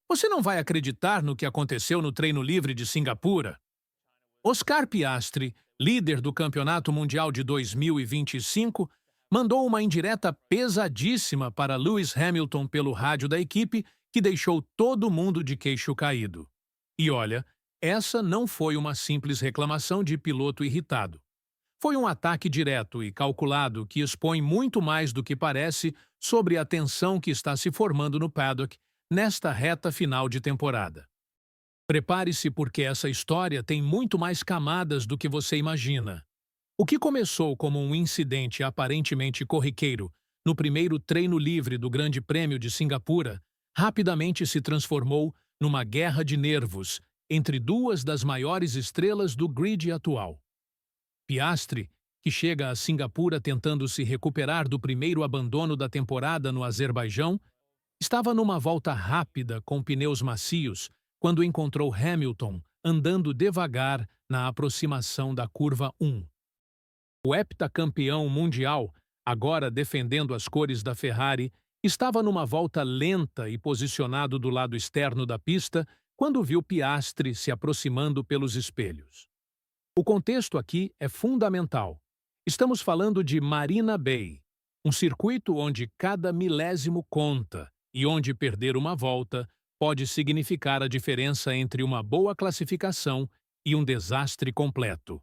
Você não vai acreditar no que aconteceu no treino livre de Singapura. Oscar Piastri, líder do Campeonato Mundial de 2025, mandou uma indireta pesadíssima para Lewis Hamilton pelo rádio da equipe, que deixou todo mundo de queixo caído. E olha, essa não foi uma simples reclamação de piloto irritado. Foi um ataque direto e calculado que expõe muito mais do que parece sobre a tensão que está se formando no paddock nesta reta final de temporada. Prepare-se, porque essa história tem muito mais camadas do que você imagina. O que começou como um incidente aparentemente corriqueiro no primeiro treino livre do Grande Prêmio de Singapura rapidamente se transformou numa guerra de nervos entre duas das maiores estrelas do grid atual. Piastri, que chega a Singapura tentando se recuperar do primeiro abandono da temporada no Azerbaijão, estava numa volta rápida com pneus macios quando encontrou Hamilton andando devagar na aproximação da curva 1. O heptacampeão mundial, agora defendendo as cores da Ferrari, estava numa volta lenta e posicionado do lado externo da pista quando viu Piastri se aproximando pelos espelhos. O contexto aqui é fundamental. Estamos falando de Marina Bay, um circuito onde cada milésimo conta e onde perder uma volta pode significar a diferença entre uma boa classificação e um desastre completo.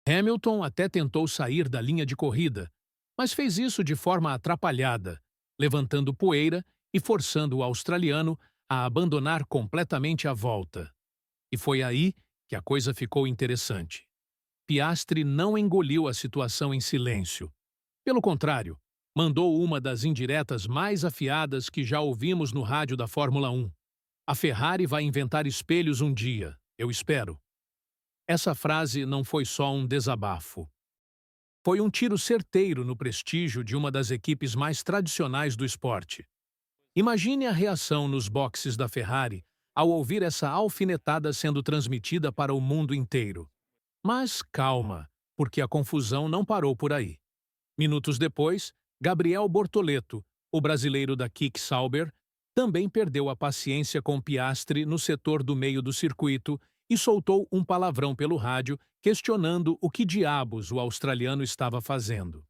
Hamilton até tentou sair da linha de corrida, mas fez isso de forma atrapalhada, levantando poeira e forçando o australiano a abandonar completamente a volta. E foi aí que a coisa ficou interessante. Piastri não engoliu a situação em silêncio. Pelo contrário, mandou uma das indiretas mais afiadas que já ouvimos no rádio da Fórmula 1. A Ferrari vai inventar espelhos um dia, eu espero. Essa frase não foi só um desabafo. Foi um tiro certeiro no prestígio de uma das equipes mais tradicionais do esporte. Imagine a reação nos boxes da Ferrari ao ouvir essa alfinetada sendo transmitida para o mundo inteiro. Mas calma, porque a confusão não parou por aí. Minutos depois, Gabriel Bortoleto, o brasileiro da Kick Sauber, também perdeu a paciência com Piastri no setor do meio do circuito e soltou um palavrão pelo rádio, questionando o que diabos o australiano estava fazendo.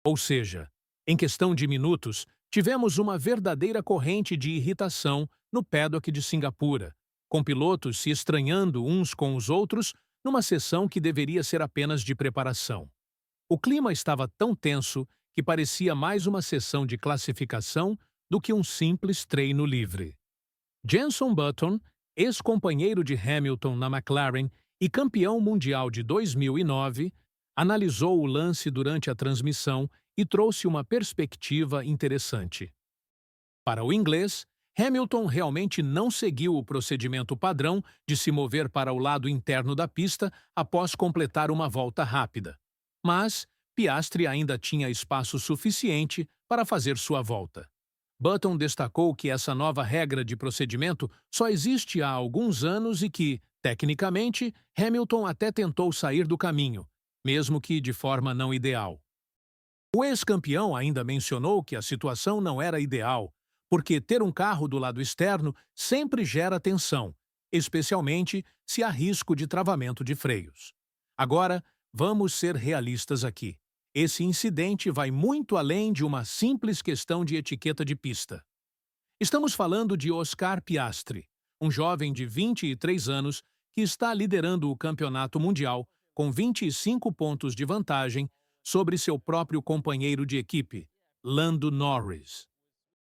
Ou seja, em questão de minutos, tivemos uma verdadeira corrente de irritação no paddock de Singapura, com pilotos se estranhando uns com os outros numa sessão que deveria ser apenas de preparação. O clima estava tão tenso que parecia mais uma sessão de classificação do que um simples treino livre. Jenson Button, ex-companheiro de Hamilton na McLaren e campeão mundial de 2009, analisou o lance durante a transmissão e trouxe uma perspectiva interessante. Para o inglês, Hamilton realmente não seguiu o procedimento padrão de se mover para o lado interno da pista após completar uma volta rápida. Mas Piastri ainda tinha espaço suficiente para fazer sua volta. Button destacou que essa nova regra de procedimento só existe há alguns anos e que, tecnicamente, Hamilton até tentou sair do caminho, mesmo que de forma não ideal. O ex-campeão ainda mencionou que a situação não era ideal, porque ter um carro do lado externo sempre gera tensão, especialmente se há risco de travamento de freios. Agora, vamos ser realistas aqui. Esse incidente vai muito além de uma simples questão de etiqueta de pista. Estamos falando de Oscar Piastri, um jovem de 23 anos que está liderando o campeonato mundial com 25 pontos de vantagem sobre seu próprio companheiro de equipe, Lando Norris.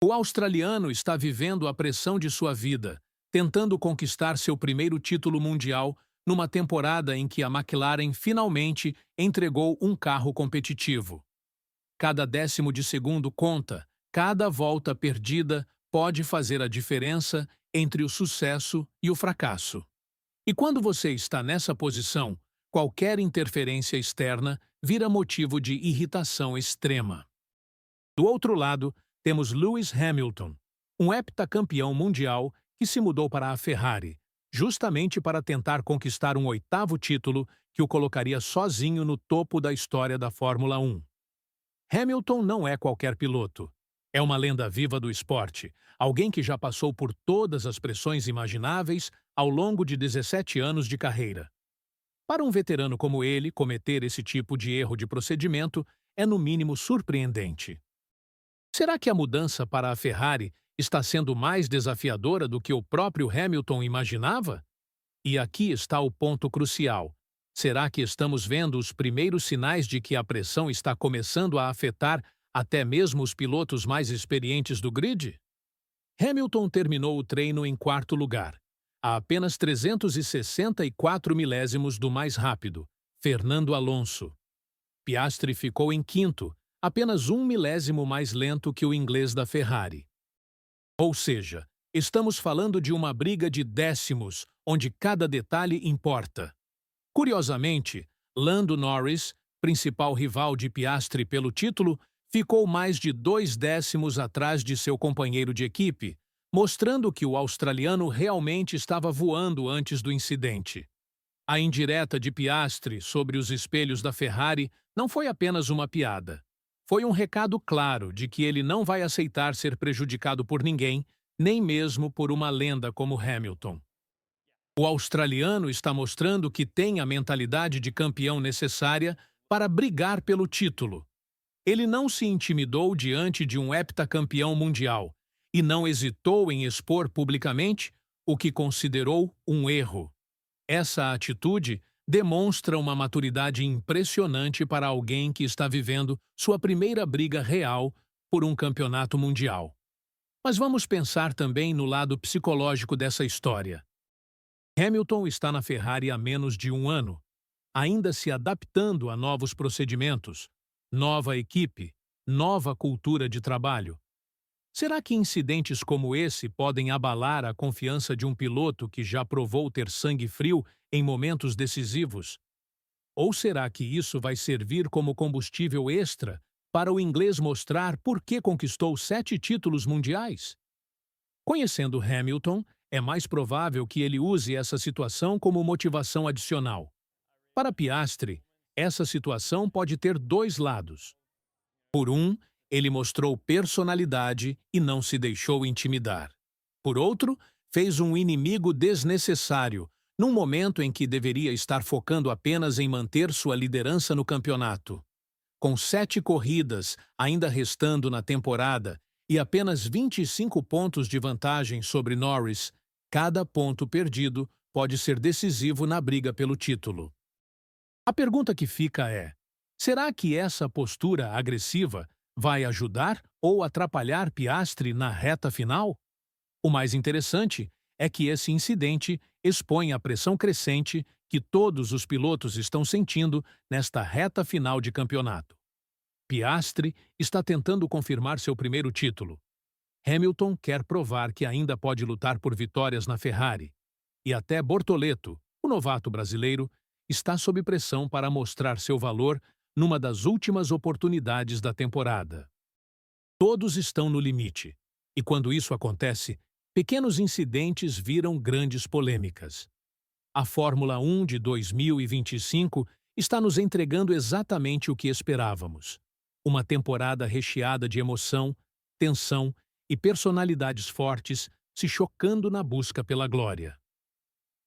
O australiano está vivendo a pressão de sua vida, tentando conquistar seu primeiro título mundial numa temporada em que a McLaren finalmente entregou um carro competitivo. Cada décimo de segundo conta, cada volta perdida pode fazer a diferença entre o sucesso e o fracasso. E quando você está nessa posição, qualquer interferência externa vira motivo de irritação extrema. Do outro lado, temos Lewis Hamilton, um heptacampeão mundial que se mudou para a Ferrari, justamente para tentar conquistar um 8º título que o colocaria sozinho no topo da história da Fórmula 1. Hamilton não é qualquer piloto. É uma lenda viva do esporte, alguém que já passou por todas as pressões imagináveis ao longo de 17 anos de carreira. Para um veterano como ele, cometer esse tipo de erro de procedimento é no mínimo surpreendente. Será que a mudança para a Ferrari está sendo mais desafiadora do que o próprio Hamilton imaginava? E aqui está o ponto crucial. Será que estamos vendo os primeiros sinais de que a pressão está começando a afetar até mesmo os pilotos mais experientes do grid? Hamilton terminou o treino em quarto lugar, a apenas 364 milésimos do mais rápido, Fernando Alonso. Piastri ficou em quinto, apenas 1 milésimo mais lento que o inglês da Ferrari. Ou seja, estamos falando de uma briga de décimos, onde cada detalhe importa. Curiosamente, Lando Norris, principal rival de Piastri pelo título, ficou mais de 2 décimos atrás de seu companheiro de equipe, mostrando que o australiano realmente estava voando antes do incidente. A indireta de Piastri sobre os espelhos da Ferrari não foi apenas uma piada. Foi um recado claro de que ele não vai aceitar ser prejudicado por ninguém, nem mesmo por uma lenda como Hamilton. O australiano está mostrando que tem a mentalidade de campeão necessária para brigar pelo título. Ele não se intimidou diante de um heptacampeão mundial e não hesitou em expor publicamente o que considerou um erro. Essa atitude demonstra uma maturidade impressionante para alguém que está vivendo sua primeira briga real por um campeonato mundial. Mas vamos pensar também no lado psicológico dessa história. Hamilton está na Ferrari há menos de um ano, ainda se adaptando a novos procedimentos, nova equipe, nova cultura de trabalho. Será que incidentes como esse podem abalar a confiança de um piloto que já provou ter sangue frio em momentos decisivos? Ou será que isso vai servir como combustível extra para o inglês mostrar por que conquistou 7 títulos mundiais? Conhecendo Hamilton, é mais provável que ele use essa situação como motivação adicional. Para Piastri, essa situação pode ter dois lados. Por um, ele mostrou personalidade e não se deixou intimidar. Por outro, fez um inimigo desnecessário, num momento em que deveria estar focando apenas em manter sua liderança no campeonato. Com 7 corridas ainda restando na temporada e apenas 25 pontos de vantagem sobre Norris, cada ponto perdido pode ser decisivo na briga pelo título. A pergunta que fica é: será que essa postura agressiva vai ajudar ou atrapalhar Piastri na reta final? O mais interessante é que esse incidente expõe a pressão crescente que todos os pilotos estão sentindo nesta reta final de campeonato. Piastri está tentando confirmar seu primeiro título. Hamilton quer provar que ainda pode lutar por vitórias na Ferrari. E até Bortoleto, o novato brasileiro, está sob pressão para mostrar seu valor numa das últimas oportunidades da temporada. Todos estão no limite, e quando isso acontece, pequenos incidentes viram grandes polêmicas. A Fórmula 1 de 2025 está nos entregando exatamente o que esperávamos. Uma temporada recheada de emoção, tensão e personalidades fortes se chocando na busca pela glória.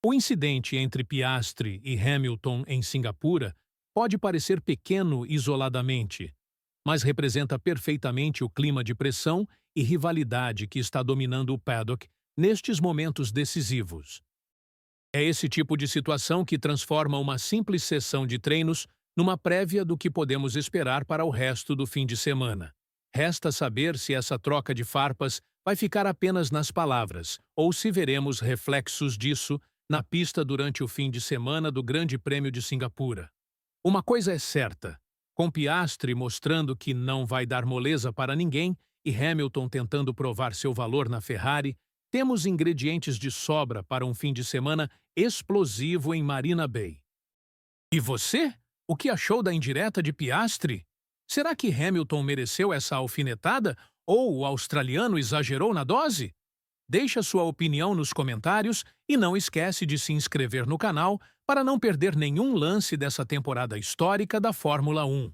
O incidente entre Piastri e Hamilton em Singapura pode parecer pequeno isoladamente, mas representa perfeitamente o clima de pressão e rivalidade que está dominando o paddock nestes momentos decisivos. É esse tipo de situação que transforma uma simples sessão de treinos numa prévia do que podemos esperar para o resto do fim de semana. Resta saber se essa troca de farpas vai ficar apenas nas palavras ou se veremos reflexos disso na pista durante o fim de semana do Grande Prêmio de Singapura. Uma coisa é certa, com Piastri mostrando que não vai dar moleza para ninguém e Hamilton tentando provar seu valor na Ferrari, temos ingredientes de sobra para um fim de semana explosivo em Marina Bay. E você? O que achou da indireta de Piastri? Será que Hamilton mereceu essa alfinetada ou o australiano exagerou na dose? Deixe a sua opinião nos comentários e não esquece de se inscrever no canal para não perder nenhum lance dessa temporada histórica da Fórmula 1.